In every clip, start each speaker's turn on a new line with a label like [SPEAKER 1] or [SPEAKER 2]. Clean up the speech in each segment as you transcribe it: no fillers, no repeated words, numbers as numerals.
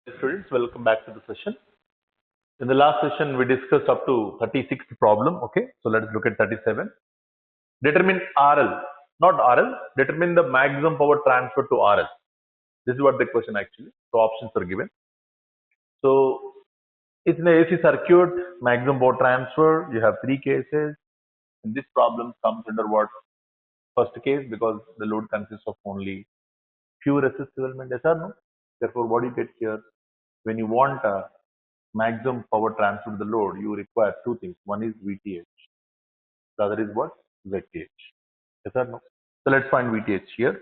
[SPEAKER 1] Students, welcome back to the session. In the last session, we discussed up to 36th problem. Okay, so let's look at 37. Determine RL, not RL, determine the maximum power transfer to RL. This is what the question actually. So options are given. So it's in the AC circuit, maximum power transfer. You have three cases. And this problem comes under what? First case, because the load consists of only few resistive elements. Yes or no? Therefore, what you get here, when you want a maximum power transfer to the load, you require two things. One is VTH. The other is what? ZTH. Yes or no? So let's find VTH here.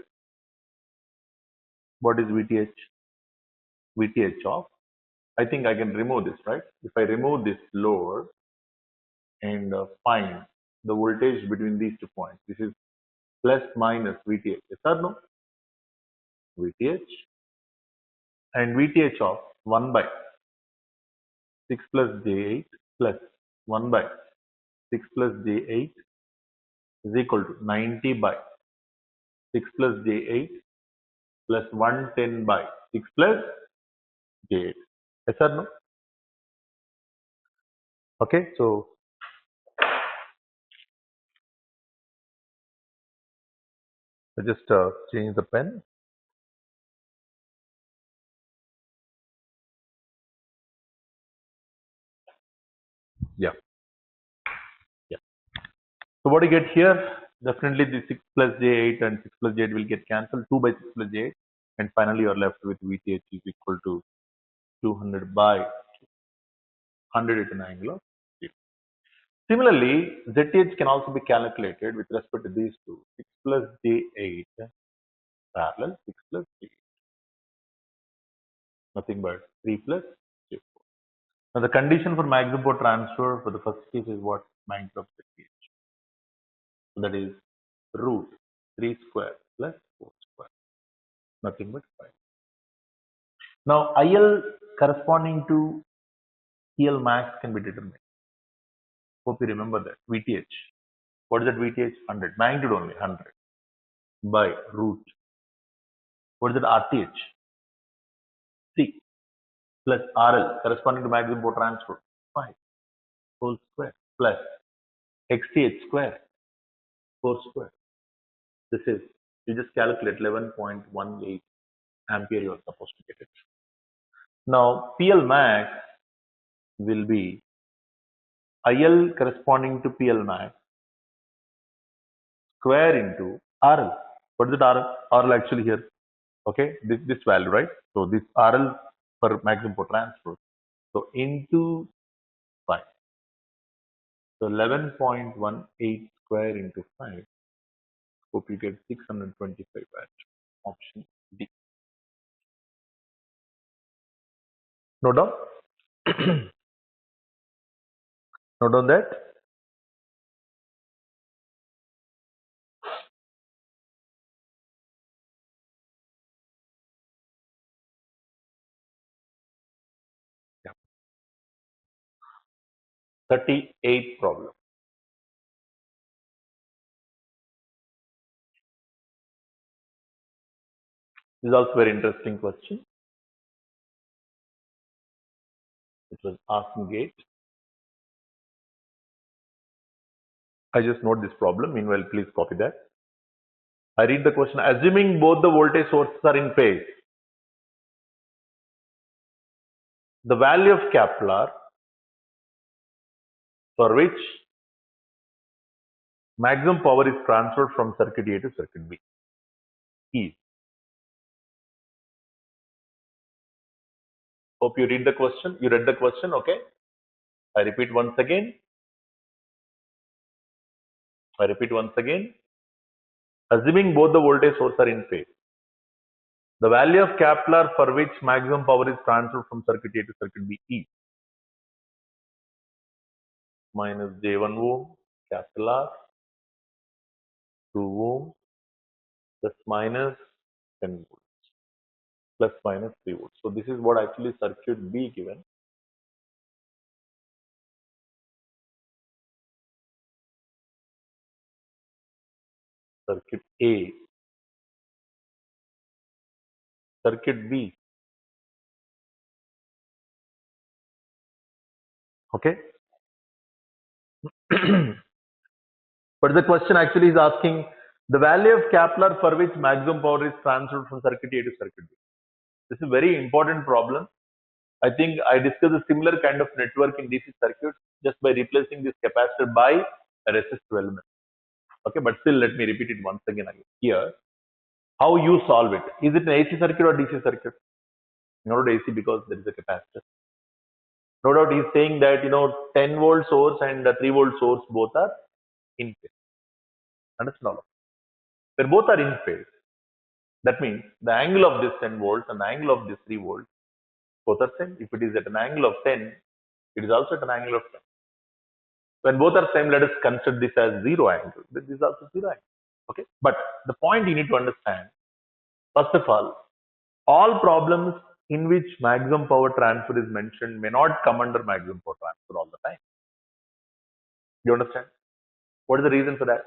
[SPEAKER 1] What is VTH? VTH of, I think I can remove this, right? If I remove this load and find the voltage between these 2 points, this is plus minus VTH. Yes or no? VTH and VTH of 1 by 6 plus J8 plus 1 by 6 plus J8 is equal to 90 by 6 plus J8 plus 110 by 6 plus J8. Yes or no? Okay, so I just change the pen. Yeah, yeah. So what you get here? Definitely the 6 plus J8 and 6 plus J8 will get cancelled. 2 by 6 plus J8, and finally you are left with VTH is equal to 200 by 100 at an angle of 0. Similarly, ZTH can also be calculated with respect to these two. 6 plus J8 parallel 6 plus J8. Nothing but 3 plus J4. Now the condition for maximum power transfer for the first case is what? Magnitude of ZTH. So that is root 3 square plus 4 square. Nothing but 5. Now IL corresponding to PL max can be determined. Hope you remember that. VTH. What is that VTH? 100. Magnitude only 100 by root. What is that RTH? C plus RL corresponding to maximum power transfer. 5 whole square plus XTH square 4 square. This is, you just calculate 11.18 ampere you are supposed to get it. Now PL max will be IL corresponding to PL max square into RL. What is it RL? RL actually here. Okay, this value, right? So this RL for maximum power transfer. So into 5. So 11.18 square into 5. Hope you get 625 watt. Option D. Note down. Note down that. Yeah. 38th problem. This is also a very interesting question. It was asked in GATE. I just note this problem. Meanwhile, please copy that. I read the question. Assuming both the voltage sources are in phase, the value of Kepler for which maximum power is transferred from circuit A to circuit B is. Hope you read the question. You read the question, okay? I repeat once again. Assuming both the voltage sources are in phase, the value of Kepler for which maximum power is transferred from circuit A to circuit B is minus J1 ohm Kepler 2 ohm plus minus 10 volts plus minus 3 volts. So this is what actually circuit B given. Circuit A, circuit B. Okay. But the question actually is asking the value of Kepler for which maximum power is transferred from circuit A to circuit B. This is a very important problem. I think I discussed a similar kind of network in DC circuits just by replacing this capacitor by a resistive element. Okay, but still let me repeat it once again here. How you solve it? Is it an AC circuit or DC circuit? Not AC because there is a capacitor. No doubt he's saying that 10-volt source and a 3-volt source both are in phase. Understand all of it? Where both are in phase, that means the angle of this 10 volts and the angle of this 3 volts both are same. If it is at an angle of 10, it is also at an angle of 10. When both are same, let us consider this as zero angle. This is also zero angle. Okay. But the point you need to understand, first of all problems in which maximum power transfer is mentioned may not come under maximum power transfer all the time. You understand? What is the reason for that?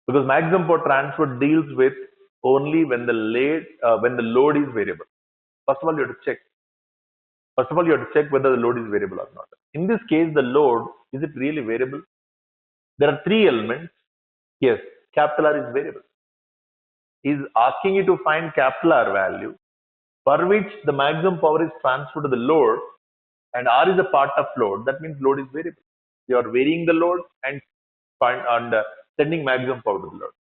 [SPEAKER 1] Because maximum power transfer deals with only when the load is variable. First of all, you have to check. First of all, you have to check whether the load is variable or not. In this case, the load, is it really variable? There are three elements. Yes, capital R is variable. He is asking you to find capital R value for which the maximum power is transferred to the load and R is a part of load. That means load is variable. You are varying the load and sending maximum power to the load.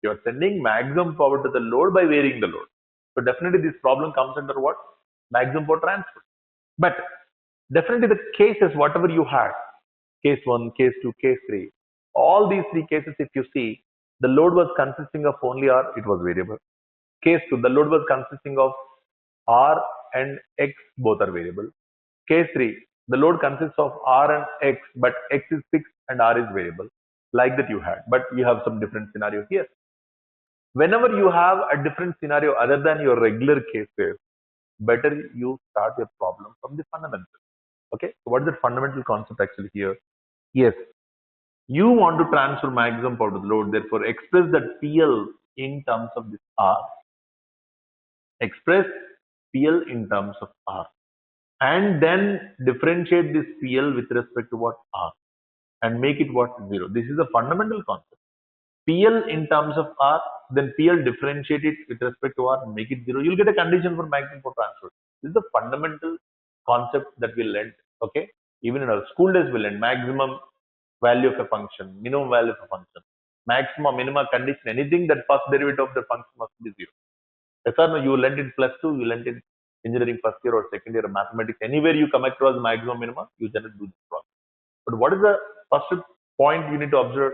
[SPEAKER 1] You are sending maximum power to the load by varying the load. So definitely this problem comes under what? Maximum power transfer. But definitely the cases, whatever you had, case 1, case 2, case 3, all these three cases, if you see, the load was consisting of only R, it was variable. Case 2, the load was consisting of R and X, both are variable. Case 3, the load consists of R and X, but X is fixed and R is variable. Like that you had, but you have some different scenario here. Whenever you have a different scenario other than your regular cases, better you start your problem from the fundamental. Okay, so what is the fundamental concept actually here? Yes, you want to transfer maximum power to the load, therefore express that PL in terms of this R. Express PL in terms of R. And then differentiate this PL with respect to what? R. And make it what? 0. This is a fundamental concept. PL in terms of R, then PL differentiate it with respect to R and make it 0. You'll get a condition for maximum power transfer. This is the fundamental concept that we learned. Okay. Even in our school days, we learned maximum value of a function, minimum value of a function, maximum, minimum condition, anything that first derivative of the function must be 0. Yes or no, you learned in +2, you learned in engineering first year or second year of mathematics. Anywhere you come across maximum, minimum, you generally do this process. But what is the first point you need to observe?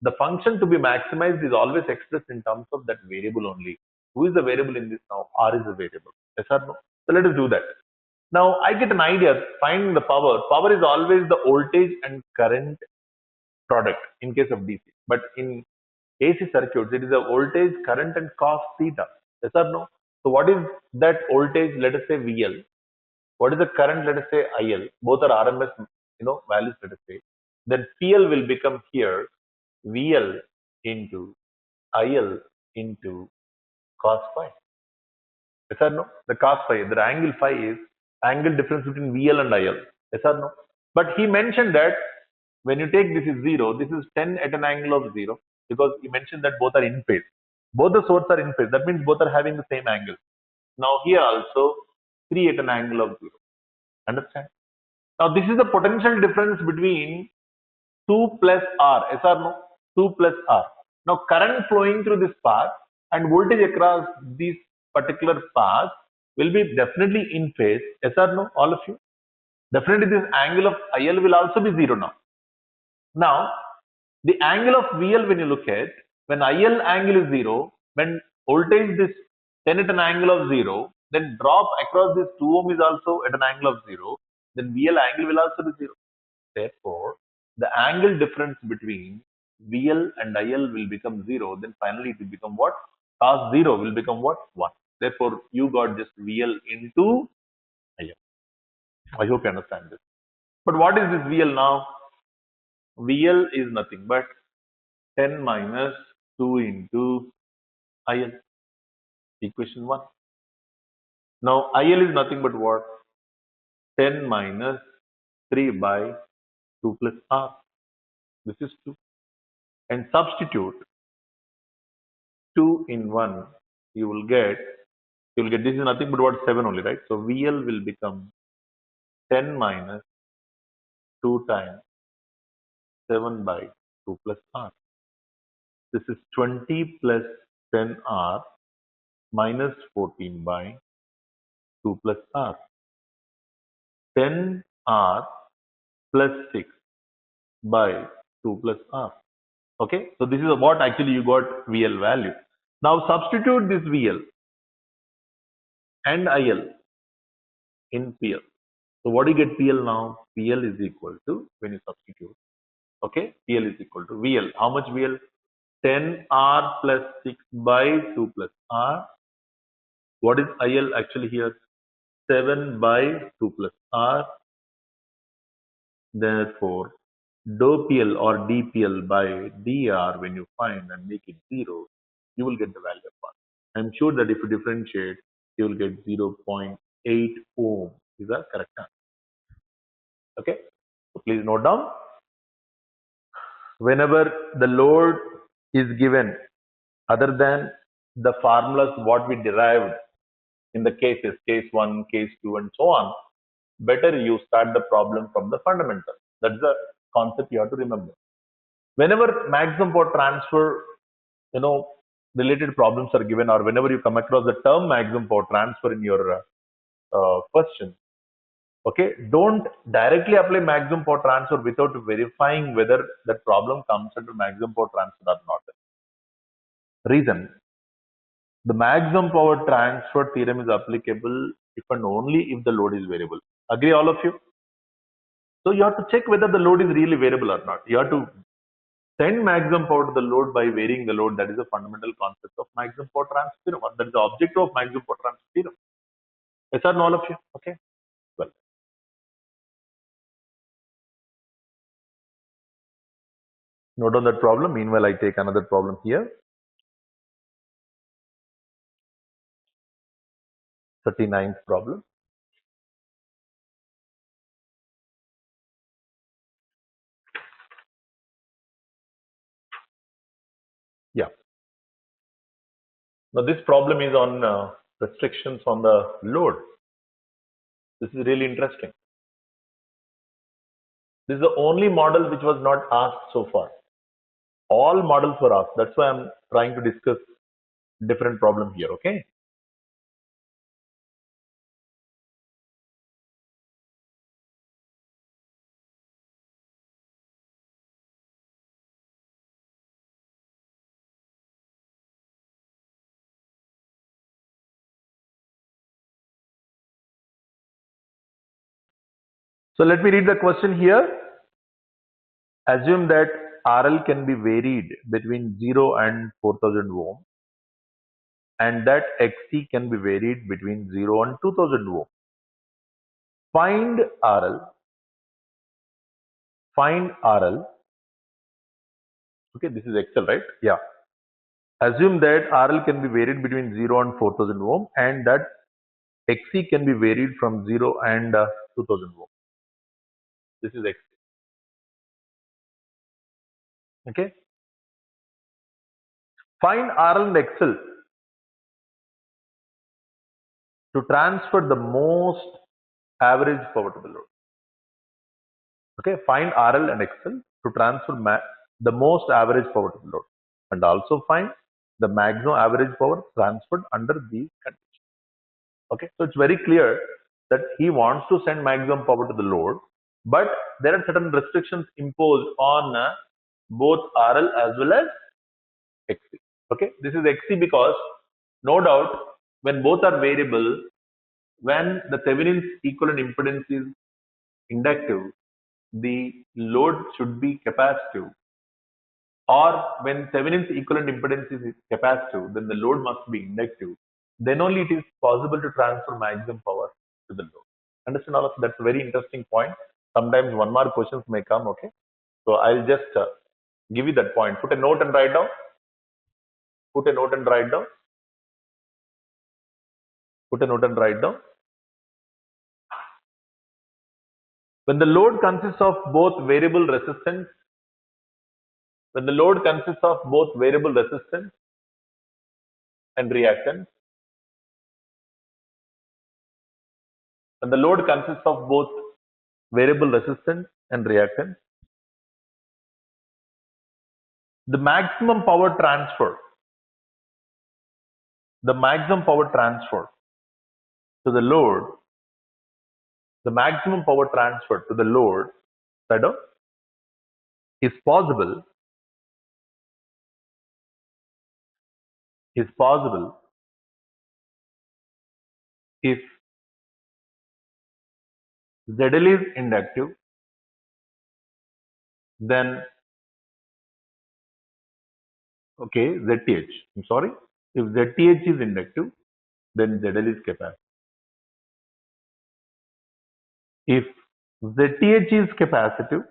[SPEAKER 1] The function to be maximized is always expressed in terms of that variable only. Who is the variable in this now? R is a variable. Yes or no? So let us do that. Now I get an idea, finding the power. Power is always the voltage and current product in case of DC. But in AC circuits, it is a voltage, current and cos theta. Yes or no? So what is that voltage? Let us say VL. What is the current? Let us say IL. Both are RMS, values. Let us say. Then PL will become here VL into IL into cos phi. Yes or no? The cos phi. The angle phi is angle difference between VL and IL. Yes or no? But he mentioned that when you take this is 0, this is 10 at an angle of 0 because he mentioned that both are in phase. Both the sources are in phase. That means both are having the same angle. Now here also 3 at an angle of 0. Understand? Now this is the potential difference between 2 plus R. Yes or no? 2 plus R. Now current flowing through this path and voltage across this particular path will be definitely in phase. Yes or no? All of you? Definitely this angle of IL will also be 0 now. Now the angle of VL when you look at, when IL angle is 0, when voltage this 10 at an angle of 0, then drop across this 2 ohm is also at an angle of 0, then VL angle will also be 0. Therefore, the angle difference between VL and IL will become 0, then finally it will become what? Cos 0 will become what? 1. Therefore, you got just VL into IL. I hope you understand this. But what is this VL now? VL is nothing but 10 minus 2 into IL. Equation 1. Now, IL is nothing but what? 10 minus 3 by 2 plus r. This is 2. And substitute 2 in 1, you will get this is nothing but what 7 only, right? So VL will become 10 minus 2 times 7 by 2 plus r. This is 20 plus 10r minus 14 by 2 plus r. 10r plus 6 by 2 plus r. Okay, so this is what actually you got VL value. Now substitute this VL and IL in PL. So what do you get PL now? PL is equal to, when you substitute, okay, PL is equal to VL. How much VL? 10R plus 6 by 2 plus R. What is IL actually here? 7 by 2 plus R. Therefore, dou PL or dPL by dr, when you find and make it 0, you will get the value of R. I'm sure that if you differentiate, you will get 0.8 ohm is the correct answer. Okay, so please note down. Whenever the load is given other than the formulas what we derived in the cases, case 1, case 2 and so on, better you start the problem from the fundamental. That's the concept you have to remember. Whenever maximum power transfer, related problems are given, or whenever you come across the term maximum power transfer in your question, okay, don't directly apply maximum power transfer without verifying whether that problem comes under maximum power transfer or not. Reason: the maximum power transfer theorem is applicable if and only if the load is variable. Agree, all of you? So you have to check whether the load is really variable or not. You have to send maximum power to the load by varying the load. That is the fundamental concept of maximum power transfer theorem. That is the objective of maximum power transfer theorem. Yes or no, all of you? Okay. Well, note on that problem. Meanwhile, I take another problem here. 39th problem. Yeah. Now this problem is on restrictions on the load. This is really interesting. This is the only model which was not asked so far. All models were asked. That's why I'm trying to discuss different problem here. Okay. So let me read the question here. Assume that RL can be varied between 0 and 4000 ohm, and that XC can be varied between 0 and 2000 ohm. Find RL. Find RL. Okay, this is Excel, right? Yeah. Assume that RL can be varied between 0 and 4000 ohm, and that XC can be varied from 0 and 2000 ohm. This is XC. Okay. Find RL and XL to transfer the most average power to the load. Okay, find RL and XL to transfer the most average power to the load, and also find the maximum average power transferred under these conditions. Okay, so it's very clear that he wants to send maximum power to the load, but there are certain restrictions imposed on both RL as well as XC. Okay, this is XC because no doubt when both are variable, when the Thevenin's equivalent impedance is inductive, the load should be capacitive, or when Thevenin's equivalent impedance is capacitive, then the load must be inductive. Then only it is possible to transfer maximum power to the load. Understand all of that? That's a very interesting point. Sometimes one more questions may come. Okay, so I'll just give you that point. Put a note and write down. Put a note and write down. Put a note and write down. When the load consists of both variable resistance, when the load consists of both variable resistance and reactance, when the load consists of both variable resistance and reactance, the maximum power transfer, to the load, the maximum power transfer to the load shadow is possible if ZL is inductive, then okay, ZTH. I'm sorry. If ZTH is inductive, then ZL is capacitive. If ZTH is capacitive,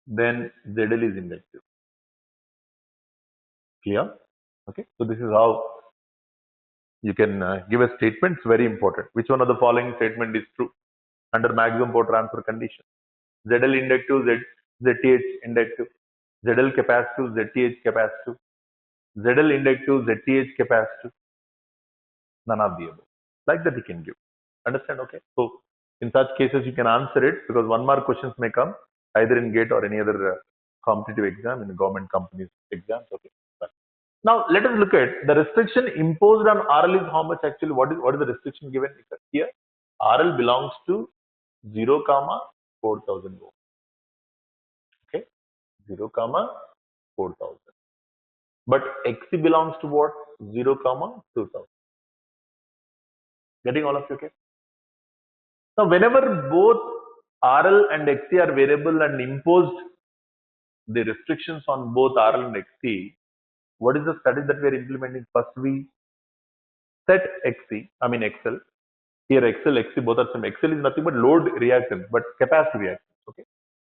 [SPEAKER 1] then ZL is inductive. Clear? Okay. So this is how you can give a statement. It's very important. Which one of the following statement is true under maximum power transfer condition? ZL inductive, ZTH inductive. ZL capacitive, ZTH capacitive. ZL inductive, ZTH capacitive. None of the above. Like that you can give. Understand? Okay. So in such cases you can answer it because one mark questions may come either in GATE or any other competitive exam in the government companies exams. Okay. Fine. Now let us look at the restriction imposed on RL is how much actually. What is the restriction given here? RL belongs to 0, 4000 ohm. Okay, 0, 4000. But XC belongs to what? 0, 2000. Getting all of you? Okay. Now whenever both RL and XC are variable and imposed the restrictions on both RL and XC, what is the strategy that we are implementing? First we set XL. Here XL, XC both are same. XL is nothing but load reactance, but capacity reactance. Okay.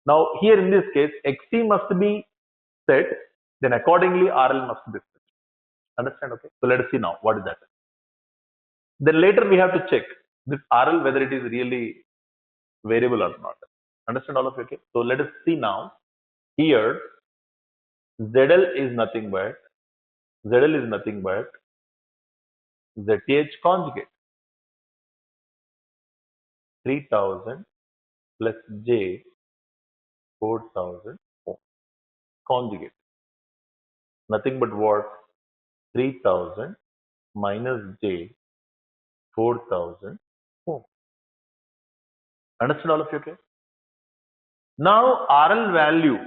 [SPEAKER 1] Now here in this case, XC must be set, then accordingly RL must be set. Understand? Okay. So let us see now what is that. Then later we have to check this RL whether it is really variable or not. Understand all of you? Okay. So let us see now. Here ZL is nothing but ZTH conjugate 3000 plus J 4000 ohm conjugate. Nothing but what? 3000 minus J 4000 ohm. Understand all of you? Okay. Now RL value,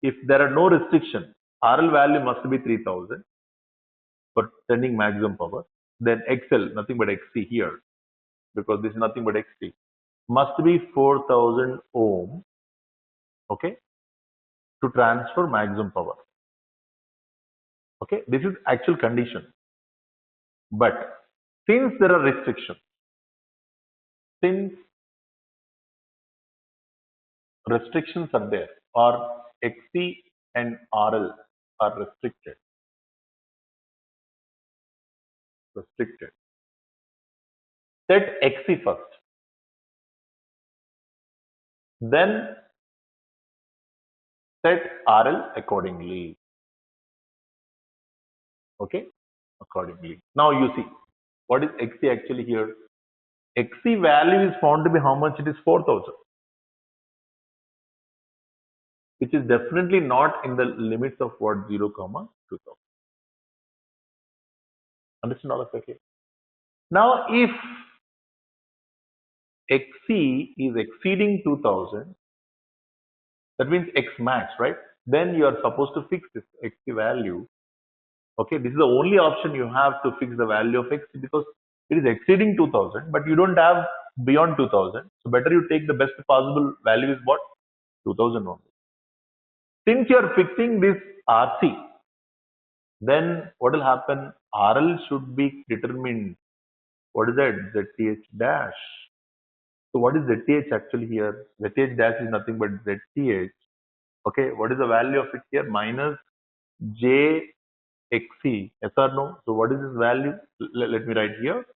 [SPEAKER 1] if there are no restrictions, RL value must be 3000 for sending maximum power. Then XL, nothing but XC here, because this is nothing but XC, must be 4000 ohm, okay, to transfer maximum power. Okay, this is actual condition. But since there are restrictions, are there, or XC and RL are restricted. Set XC first. Then set RL accordingly. Okay, accordingly. Now you see, what is XC actually here? XC value is found to be how much? It is 4000, which is definitely not in the limits of what? 0, 2000. Understand all of it? Okay. Now if XC is exceeding 2000, that means X max, right? Then you are supposed to fix this XC value. Okay, this is the only option you have to fix the value of XC because it is exceeding 2000, but you don't have beyond 2000. So better you take the best possible value is what? 2000 only. Since you are fixing this RC, then what will happen? RL should be determined. What is that? ZTH dash. So what is ZTH actually here? ZTH dash is nothing but ZTH. Okay, what is the value of it here? Minus JXC. Yes or no? So what is this value? Let me write here.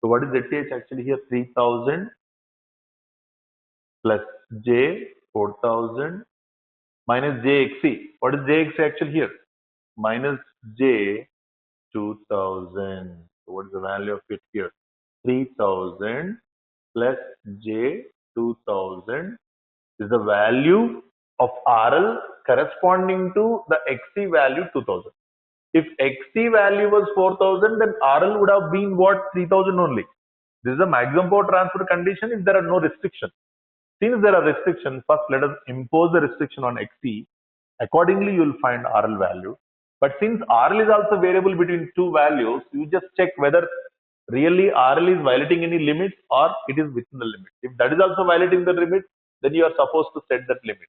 [SPEAKER 1] So what is ZTH actually here? 3000 plus J 4000 minus JXC. What is JXC actually here? Minus J 2000. So what is the value of it here? 3000 plus J 2000 is the value of RL corresponding to the XC value 2000. If XC value was 4000, then RL would have been what? 3000 only. This is a maximum power transfer condition if there are no restrictions. Since there are restrictions, first let us impose the restriction on XC. Accordingly, you will find RL value. But since RL is also variable between two values, you just check whether really RL is violating any limits or it is within the limit. If that is also violating the limit, then you are supposed to set that limit.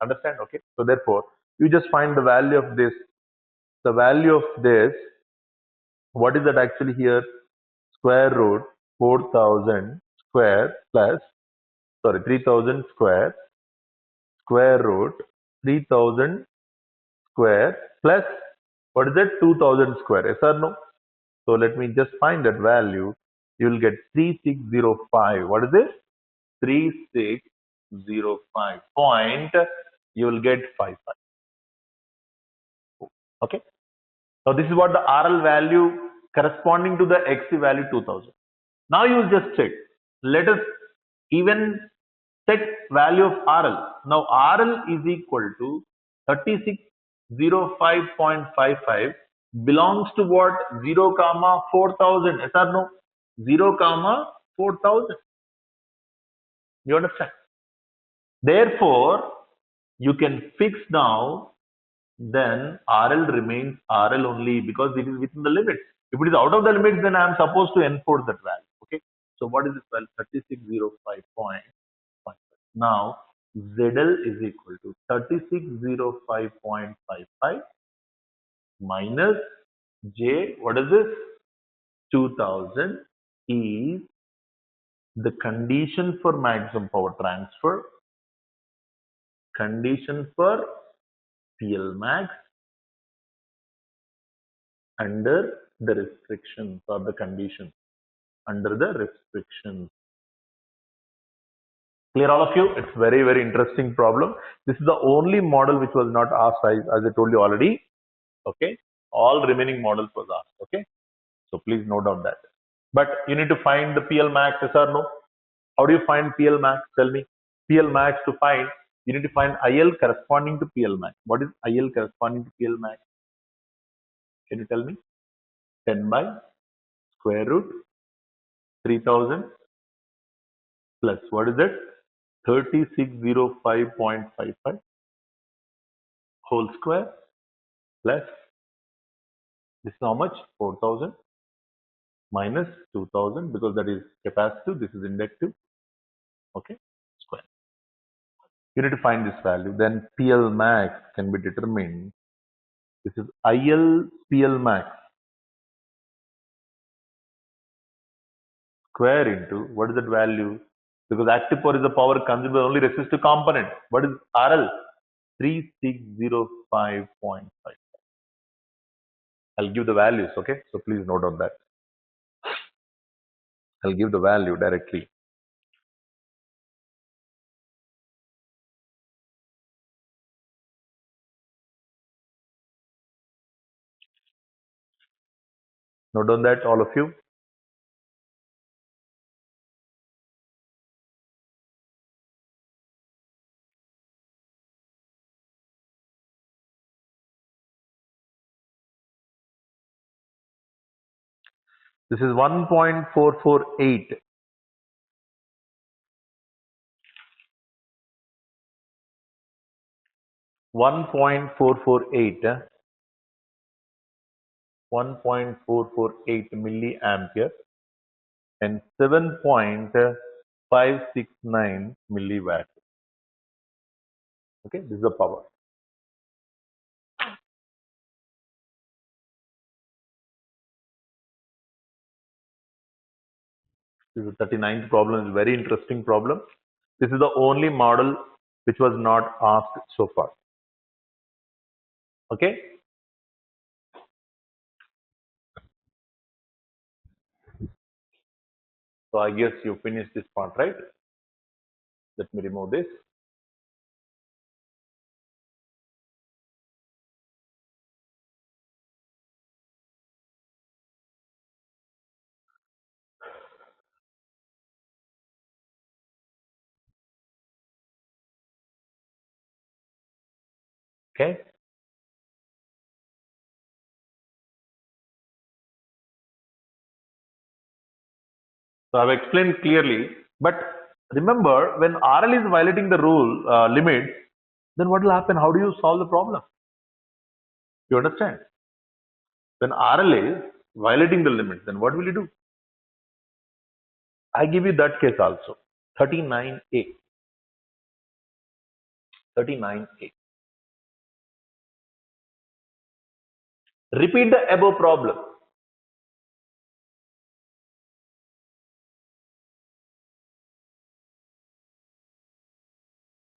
[SPEAKER 1] Understand? Okay. So therefore, you just find the value of this. The value of this, what is that actually here? Square root 4000 square plus, sorry, 3000 square root 3000 square plus, what is that? 2000 square. Yes or no? So let me just find that value. You will get 3605. What is it? 3605 point. You will get 55. Okay. Now this is what the RL value corresponding to the XC value 2000. Now you will just check. Let us even set value of RL. Now RL is equal to 3605.55 belongs to what? 0 comma 4000. Yes or no? 0 comma 4000. You understand? Therefore, you can fix now, then RL remains RL only because it is within the limits. If it is out of the limits, then I am supposed to enforce that value. Okay. So what is this value? 3605.55. Now ZL is equal to 3605.55 minus J. What is this? 2000 is the condition for maximum power transfer, condition for PL max under the restrictions or the conditions under the restrictions. Clear all of you? It's very, very interesting problem. This is the only model which was not asked, as I told you already. Okay. All remaining models was asked. Okay. So please note down that. But you need to find the PL max, yes or no? How do you find PL max? Tell me. PL max to find, you need to find IL corresponding to PL max. What is IL corresponding to PL max? Can you tell me? 10 by square root 3000 plus, what is it? 3605.55 whole square plus, this is how much? 4000 minus 2000, because that is capacitive, this is inductive. Okay, square. You need to find this value. Then PL max can be determined. This is IL PL max square into, what is that value? Because active power is the power consumed by only resistive component. What is RL? 3605.5. I'll give the values. Okay, so please note on that. I'll give the value directly. Note on that, all of you. This is 1.448. $1.448 milliampere and 7.569 milliwatt. Okay, this is the power. This is the 39th problem. It's a very interesting problem. This is the only model which was not asked so far. Okay. So I guess you finished this part, right? Let me remove this. Okay. So I've explained clearly, but remember when RL is violating the rule limit, then what will happen? How do you solve the problem? You understand? When RL is violating the limit, then what will you do? I give you that case also. 39A. 39A. Repeat the above problem.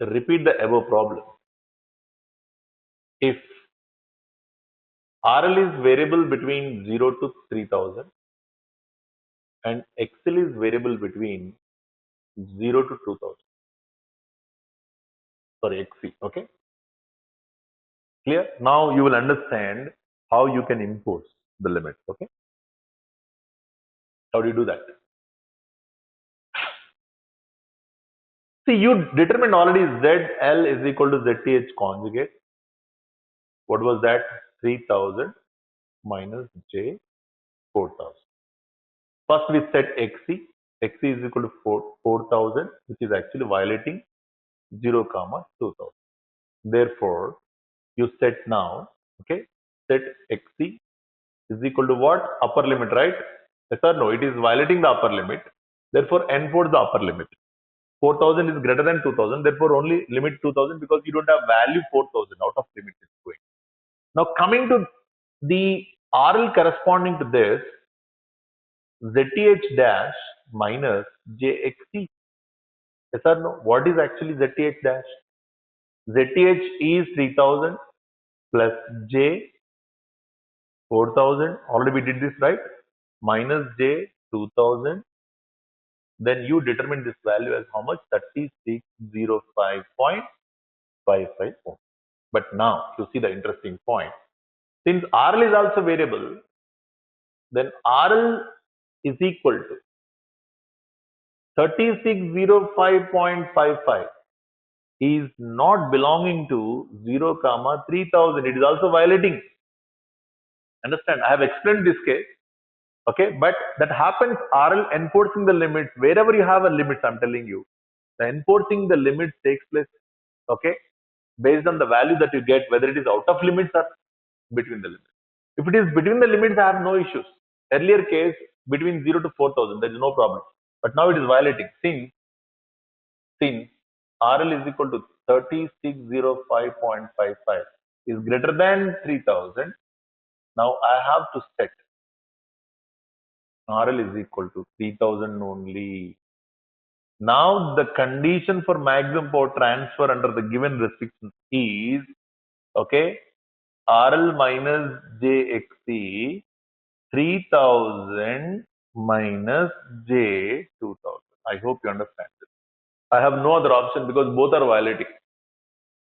[SPEAKER 1] Repeat the above problem. If RL is variable between 0 to 3000 and XL is variable between 0 to 2000. Sorry, XC. Okay. Clear? Now you will understand how you can impose the limit. Okay. How do you do that? See, you determined already ZL is equal to ZTH conjugate. What was that? 3000 minus J 4000. First we set XC. XC is equal to 4000, which is actually violating 0, 2000. Therefore, you set now, okay, set XC is equal to what? Upper limit, right? Yes or no? It is violating the upper limit. Therefore, enforce the upper limit. 4000 is greater than 2000. Therefore, only limit 2000 because you don't have value 4000 out of limit is going. Now, coming to the RL corresponding to this, ZTH dash minus JXC. Yes or no? What is actually ZTH dash? ZTH is 3000 plus J 4000. Already we did this, right? Minus J 2000. Then you determine this value as how much? 3605.55 ohm. But now you see the interesting point. Since RL is also variable, then RL is equal to 3605.55 is not belonging to 0, 3000. It is also violating. Understand? I have explained this case. Okay, but that happens RL enforcing the limits. Wherever you have a limit, I'm telling you, the enforcing the limits takes place. Okay, based on the value that you get, whether it is out of limits or between the limits. If it is between the limits, I have no issues. Earlier case, between 0 to 4000, there is no problem. But now it is violating. Since RL is equal to 3605.55 is greater than 3000, now I have to set RL is equal to 3000 only. Now the condition for maximum power transfer under the given restrictions is, okay, RL minus JXC 3000 minus J 2000. I hope you understand this. I have no other option because both are violating.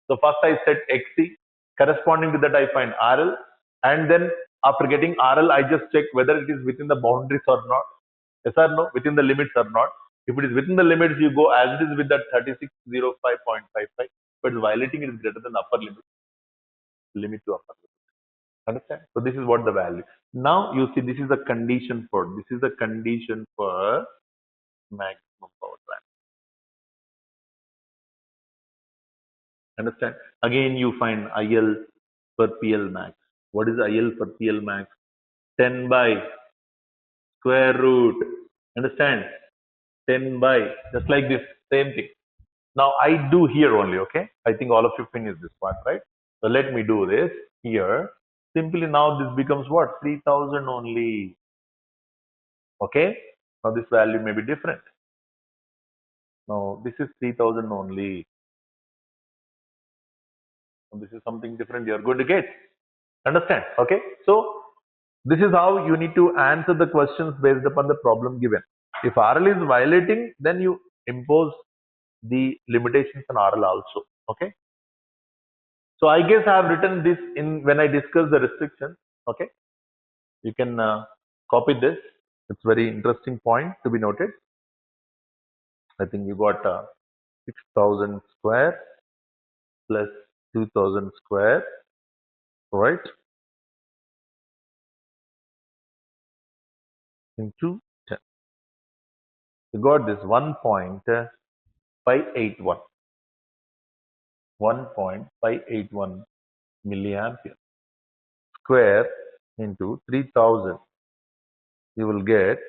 [SPEAKER 1] So first I set XC, corresponding to that I find RL, and then after getting RL, I just check whether it is within the boundaries or not. Yes or no, within the limits or not. If it is within the limits, you go as it is with that 3605.55, but violating it is greater than upper limit to upper limit. Understand? So this is what the value. Now you see this is the condition for maximum power transfer. Understand? Again, you find IL for PL max. What is IL for PL max? 10 by square root. Understand? 10 by, just like this, same thing. Now I do here only, okay? I think all of you finished this part, right? So let me do this here. Simply now this becomes what? 3000 only. Okay? Now this value may be different. Now this is 3000 only. Now, this is something different you are going to get. Understand? Okay? So this is how you need to answer the questions based upon the problem given. If RL is violating, then you impose the limitations on RL also. Okay. So I guess I have written this in when I discuss the restrictions. Okay. You can copy this. It's very interesting point to be noted. I think you got 6,000 square plus 2,000 square, right? Into 10. You got this 1.581. 1.581 milliampere square into 3000. You will get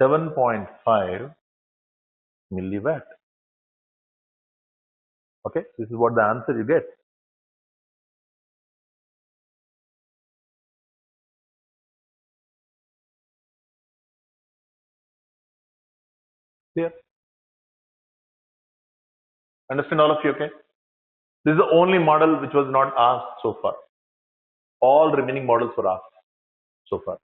[SPEAKER 1] 7.5 milliwatt. Okay, this is what the answer you get. Clear? Understand all of you? Okay. This is the only model which was not asked so far. All remaining models were asked so far.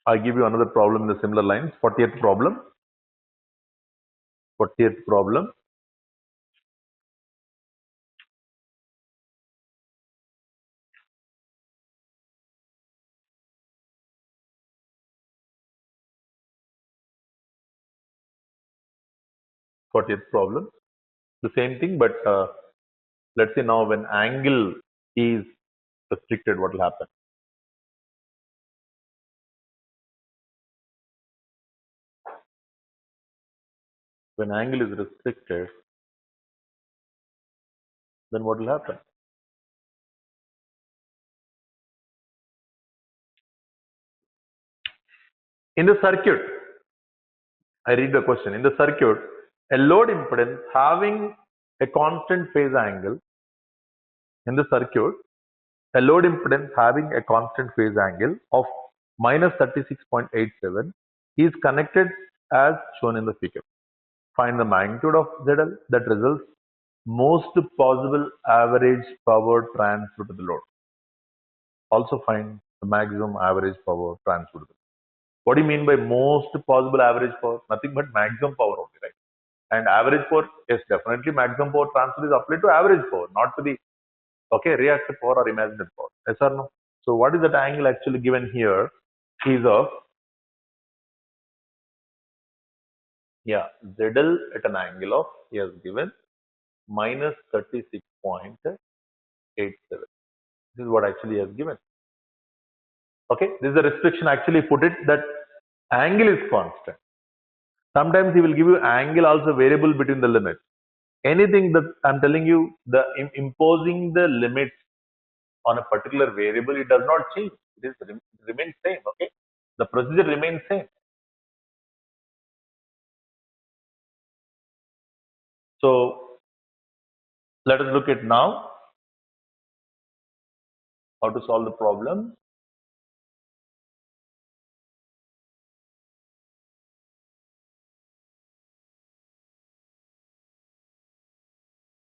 [SPEAKER 1] I give you another problem in the similar lines. 40th problem. 40th problem. The same thing, but let's say now when angle is restricted, what will happen? When angle is restricted, then what will happen? In the circuit, I read the question. In the circuit, a load impedance having a constant phase angle. In the circuit, a load impedance having a constant phase angle of minus 36.87 is connected as shown in the figure. Find the magnitude of ZL that results most possible average power transfer to the load. Also find the maximum average power transfer to the load. What do you mean by most possible average power? Nothing but maximum power only, right? And average power, yes, definitely maximum power transfer is applied to average power, not to the reactive power or imaginary power. Yes or no? So what is that angle actually given here is of ZL at an angle of given minus 36.87. This is what actually is given. Okay, this is the restriction actually put it that angle is constant. Sometimes he will give you angle also variable between the limits. Anything that I'm telling you, the imposing the limits on a particular variable, it does not change. It remains same. Okay, the procedure remains same. So let us look at now how to solve the problem.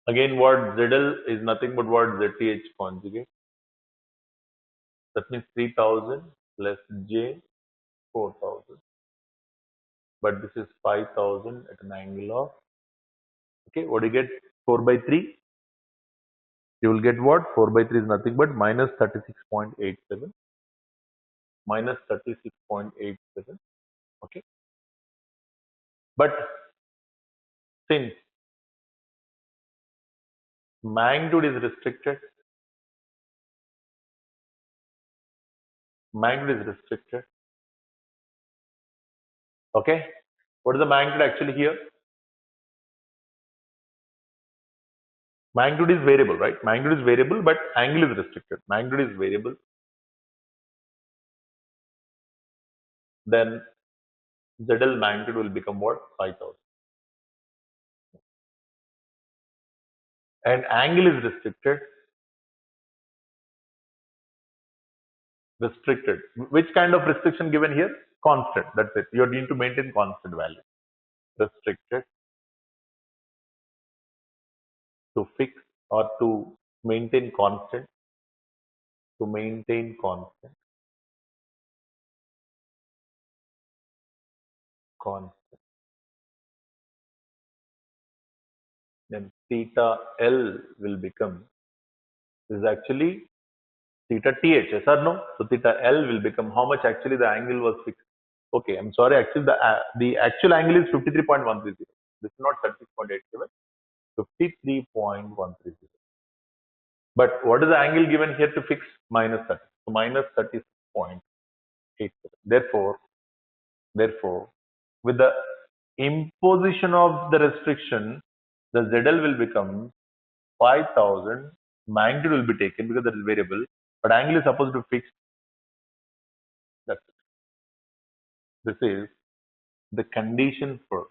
[SPEAKER 1] Again, what ZL is nothing but what ZTH conjugate. That means 3000 plus J 4000. But this is 5000 at an angle of, okay, what do you get? 4 by 3. You will get what? 4 by 3 is nothing but minus 36.87. Minus 36.87. Okay. But since magnitude is restricted, okay. What is the magnitude actually here? Magnitude is variable, right? Magnitude is variable, but angle is restricted. Magnitude is variable. Then ZL magnitude will become what? 5000. And angle is restricted. Which kind of restriction given here? Constant. That's it. You need to maintain constant value. restricted to fix or to maintain constant, to maintain constant. Then theta L will become, this is actually theta TH, yes or no? So theta L will become how much actually the angle was fixed. Okay, I'm sorry, actually the actual angle is 53.130. This is not 36.87, 53.130. But what is the angle given here to fix? Minus 30. So minus 36.87. Therefore, with the imposition of the restriction, the ZL will become 5000. Magnitude will be taken because that is variable, but angle is supposed to be fixed. That's it. This is the condition for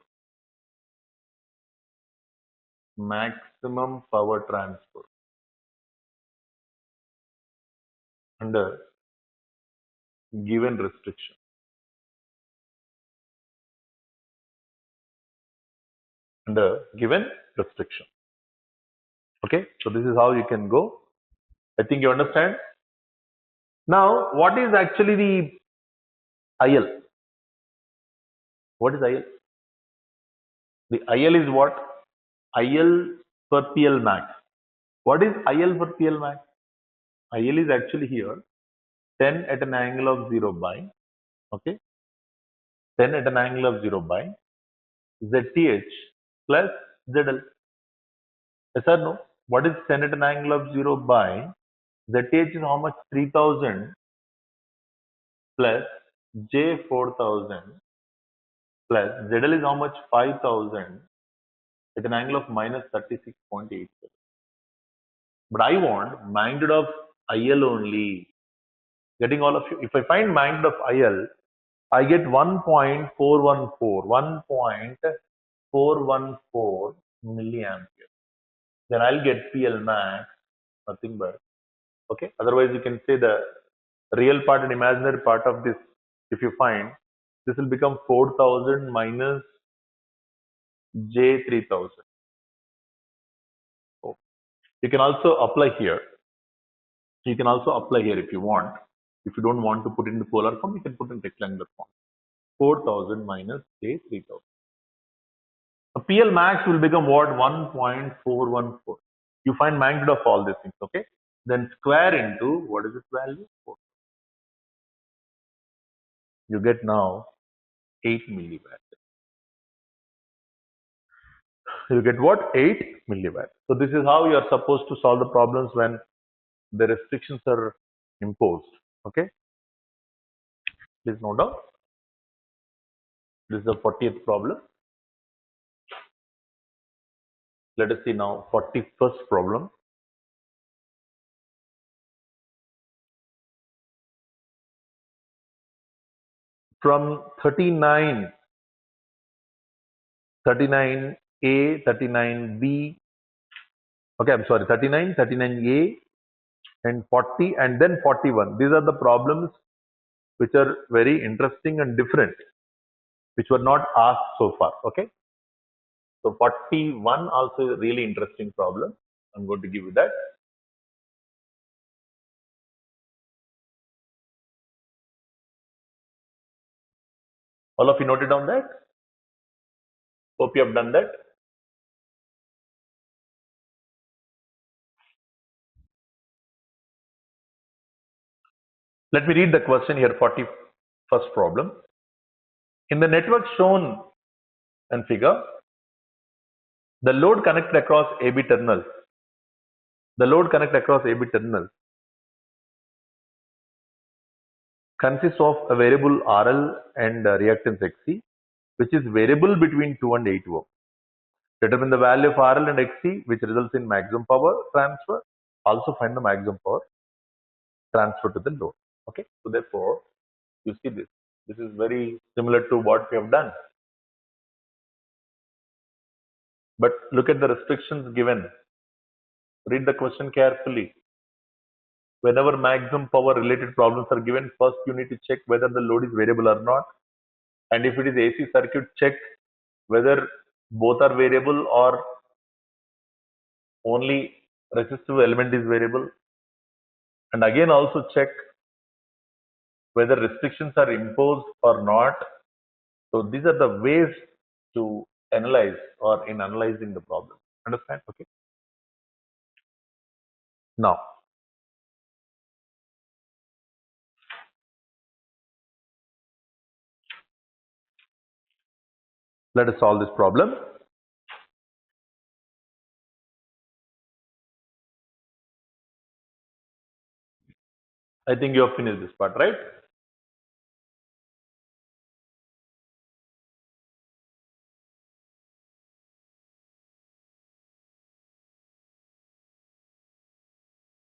[SPEAKER 1] maximum power transfer under given restriction. Under given restriction. Okay, so this is how you can go. I think you understand. Now, what is actually the IL? What is IL? The IL is what? IL for PL max. What is IL for PL max? IL is actually here 10 at an angle of 0 by, okay, 10 at an angle of 0 by ZTH plus ZL. Yes or no? What is 10 at an angle of 0 by ZTH is how much? 3000 plus J 4000 plus ZL is how much? 5000 at an angle of minus 36.87. But I want magnitude of IL only. Getting all of you. If I find magnitude of IL, I get 1.414 milliampere. Then I'll get PL max, nothing but, okay. Otherwise, you can say the real part and imaginary part of this, if you find, this will become 4000 minus J 3000. Oh. You can also apply here. You can also apply here if you want. If you don't want to put it in the polar form, you can put in rectangular form. 4000 minus J 3000. A PL max will become what? 1.414. You find magnitude of all these things, okay? Then square into, what is its value? 4. You get now 8 milliwatt. You get what? 8 milliwatt. So this is how you are supposed to solve the problems when the restrictions are imposed, okay? Please note down. This is the 40th problem. Let us see now 41st problem. From 39, 39A, 39B, okay, I'm sorry, 39, 39A and 40 and then 41. These are the problems which are very interesting and different, which were not asked so far, okay? So 41 also a really interesting problem. I'm going to give you that. All of you noted down that? Hope you have done that. Let me read the question here, 41st problem. In the network shown in figure, the load connected across AB terminals, consists of a variable RL and reactance XC, which is variable between 2 and 8 ohm. Determine the value of RL and XC, which results in maximum power transfer. Also find the maximum power transfer to the load. Okay, so therefore, you see this. This is very similar to what we have done. But look at the restrictions given. Read the question carefully. Whenever maximum power related problems are given, first you need to check whether the load is variable or not. And if it is AC circuit, check whether both are variable or only resistive element is variable, and again also check whether restrictions are imposed or not. So these are the ways to analyze or in analyzing the problem. Understand? Okay. Now, let us solve this problem. I think you have finished this part, right?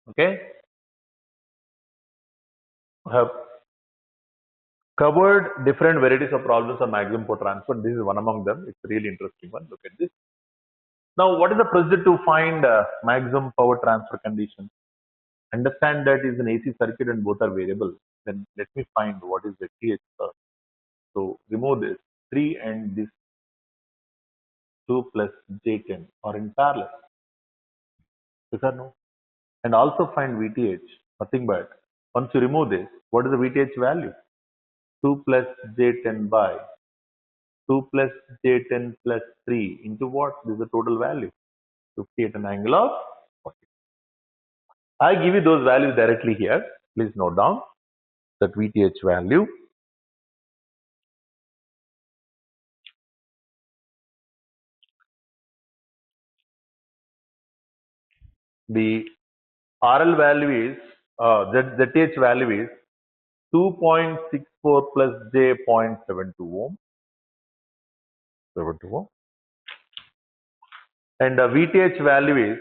[SPEAKER 1] Okay. I have covered different varieties of problems on maximum power transfer. This is one among them. It's a really interesting one. Look at this. Now, what is the procedure to find maximum power transfer condition? Understand that is an AC circuit and both are variable. Then let me find what is the TH first. So remove this 3 and this 2 plus J10 are in parallel. Yes or no? And also find VTH. Nothing but once you remove this, what is the VTH value? 2 plus J10 by 2 plus J10 plus 3 into what? This is the total value. 50 at an angle of 40. I give you those values directly here. Please note down that VTH value. The RL value is, ZTH value is 2.64 plus J 0.72 ohm. 72 ohm. And the VTH value is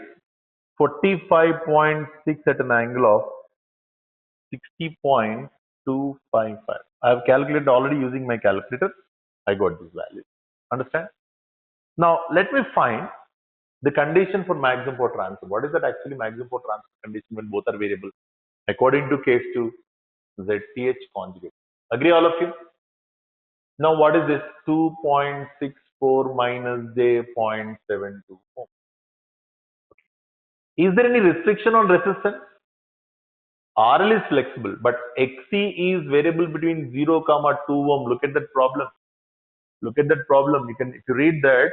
[SPEAKER 1] 45.6 at an angle of 60.255. I have calculated already using my calculator. I got this value. Understand? Now let me find the condition for maximum power transfer. What is that actually maximum power transfer condition when both are variable? According to case 2, ZTH conjugate. Agree all of you? Now what is this? 2.64 minus J 0.72 ohm. Is there any restriction on resistance? RL is flexible, but XC is variable between 0, 2 ohm. Look at that problem. Look at that problem. You can, if you read that,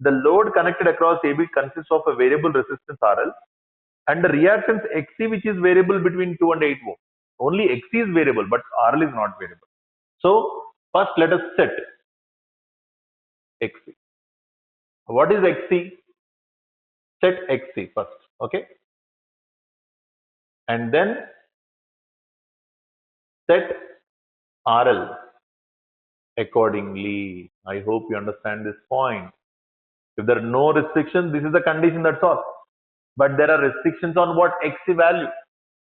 [SPEAKER 1] the load connected across AB consists of a variable resistance RL and the reactance XC, which is variable between 2 and 8 ohm. Only XC is variable, but RL is not variable. So first let us set XC. What is XC? Set XC first. Okay. And then set RL accordingly. I hope you understand this point. If there are no restrictions, this is the condition, that's all. But there are restrictions on what XC value.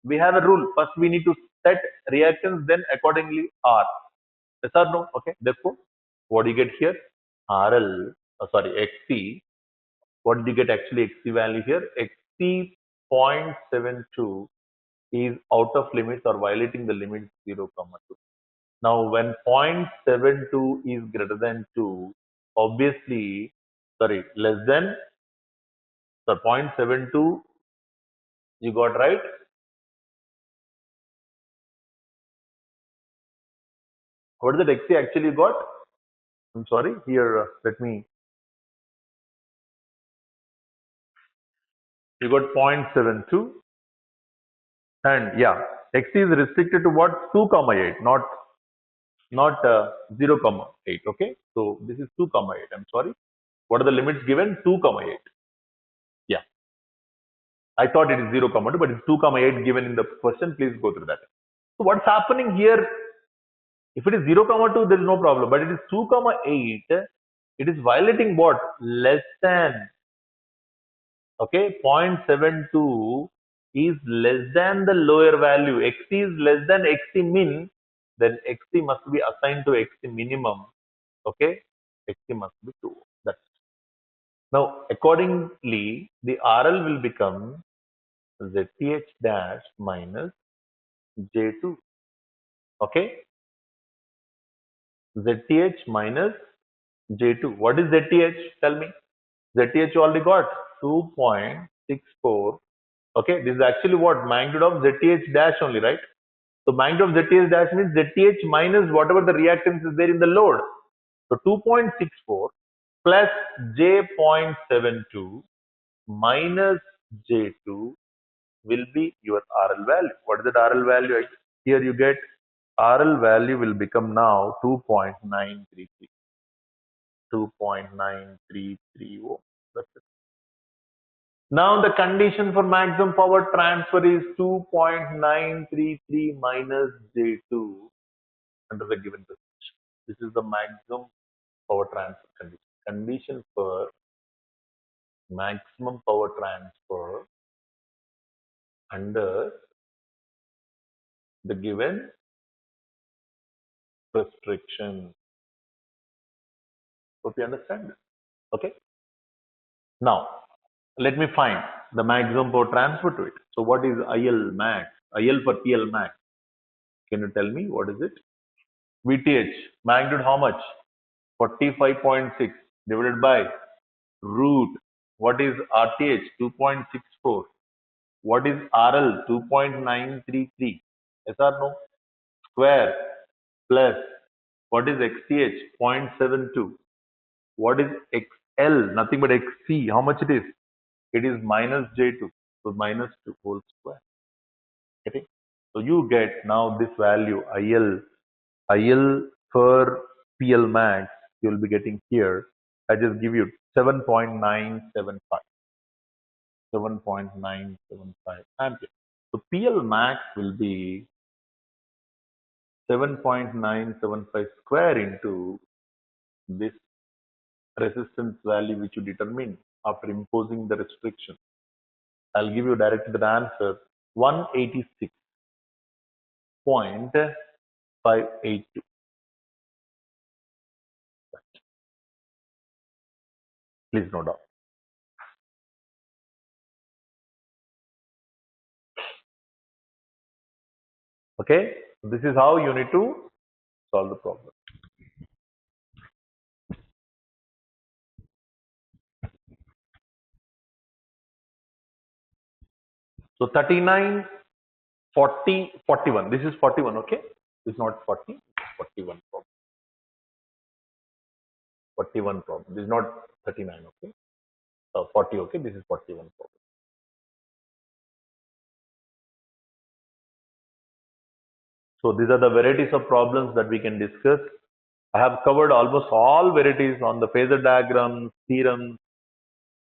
[SPEAKER 1] We have a rule. First we need to set reactance, then accordingly R. Yes or no? Okay. Therefore, what do you get here? RL, XC. What did you get actually XC value here? XC 0.72 is out of limits or violating the limit 0, 2. Now, when 0.72 is greater than 2, obviously, less than, 0.72, you got right? What is that XC actually got? I'm sorry, here, let me, you got 0.72 and yeah, XC is restricted to what? 2, 8, not 0, 8, okay? So, this is 2, 8, I'm sorry. What are the limits given? 2, 8. Yeah. I thought it is 0, 2, but it's 2, 8 given in the question. Please go through that. So, what's happening here? If it is 0, 2, there is no problem. But it is 2, 8. It is violating what? Less than. Okay, 0.72 is less than the lower value. XC is less than XC min. Then XC must be assigned to XC minimum. Okay, XC must be 2. That's now accordingly the RL will become ZTH dash minus J2. Okay, ZTH minus J2. What is ZTH? Tell me. ZTH you already got 2.64. Okay, this is actually what? Magnitude of ZTH dash only, right? So magnitude of ZTH dash means ZTH minus whatever the reactance is there in the load. So 2.64 plus J0.72 minus J2 will be your RL value. What is that RL value? Here you get RL value will become now 2.933. 2.933 ohm. That's it. Now the condition for maximum power transfer is 2.933 minus J2 under the given position. This is the maximum power transfer condition. Condition for maximum power transfer under the given restriction. Hope you understand this. Okay. Now let me find the maximum power transfer to it. So what is IL max? IL for PL max. Can you tell me what is it? VTH magnitude how much? 45.6 divided by root. What is RTH? 2.64. What is RL? 2.933. Yes or no? Square plus what is XTH? 0.72. What is XL? Nothing but XC. How much it is? It is minus J2. So minus 2 whole square. Okay. So you get now this value IL for PL max you will be getting here. I just give you 7.975. 7.975 ampere. So PL max will be 7.975 square into this resistance value which you determine after imposing the restriction. I'll give you directly the answer 186.582. Please note down. Okay, this is how you need to solve the problem. So 39, 40, 41. This is 41, okay? It's not 40, it's 41 problem. 41 problem. This is not 39, okay? 40, okay? This is 41 problem. So these are the varieties of problems that we can discuss. I have covered almost all varieties on the phasor diagrams, theorems.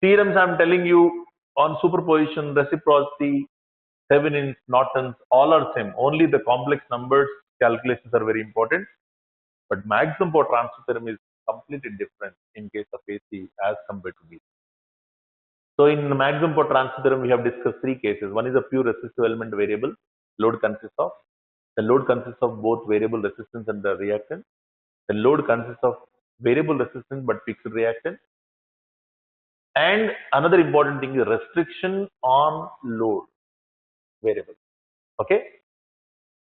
[SPEAKER 1] Theorems I'm telling you on superposition, reciprocity, Thevenin, Nortons, all are same. Only the complex numbers calculations are very important. But maximum power transfer theorem is completely different in case of AC as compared to DC. So in the maximum power transfer theorem, we have discussed three cases. One is a pure resistive element variable. Load consists of. The load consists of both variable resistance and the reactance. The load consists of variable resistance but fixed reactance. And another important thing is restriction on load variable. Okay,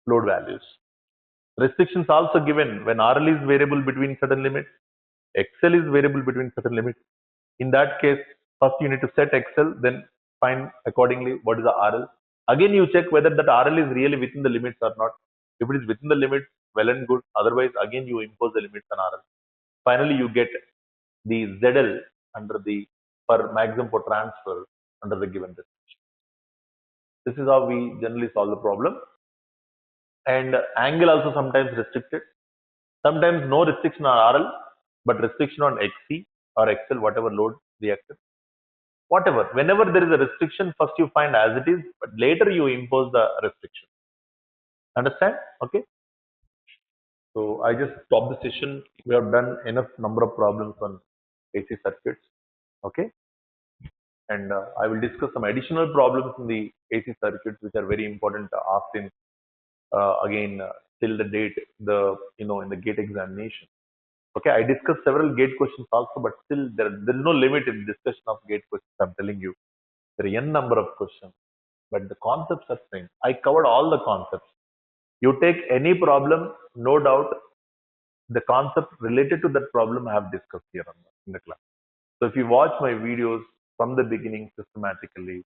[SPEAKER 1] load values. Restrictions also given when RL is variable between certain limits, XL is variable between certain limits. In that case, first you need to set XL, then find accordingly what is the RL. Again, you check whether that RL is really within the limits or not. If it is within the limits, well and good. Otherwise, again you impose the limits on RL. Finally, you get the ZL under the per maximum for transfer under the given restriction. This is how we generally solve the problem. And angle also sometimes restricted. Sometimes no restriction on RL, but restriction on XC or XL, whatever load reactance. Whatever, whenever there is a restriction, first you find as it is, but later you impose the restriction. Understand? Okay. So I just stop the session. We have done enough number of problems on AC circuits. Okay. And I will discuss some additional problems in the AC circuits which are very important asked in again till the date in the gate examination. Okay, I discussed several gate questions also, but still there is no limit in discussion of gate questions. I'm telling you, there are n number of questions, but the concepts are same. I covered all the concepts. You take any problem, no doubt, the concept related to that problem I have discussed here in the class. So if you watch my videos from the beginning systematically,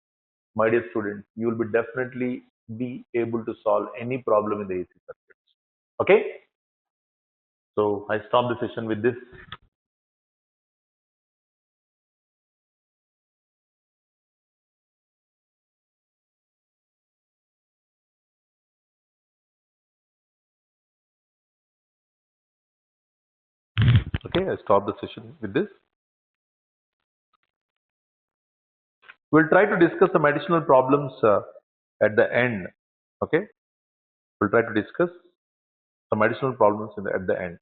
[SPEAKER 1] my dear students, you will be definitely be able to solve any problem in the AC circuits. Okay? So I stop the session with this. Okay, I stop the session with this. We'll try to discuss some additional problems at the end. Okay, we'll try to discuss some additional problems at the end.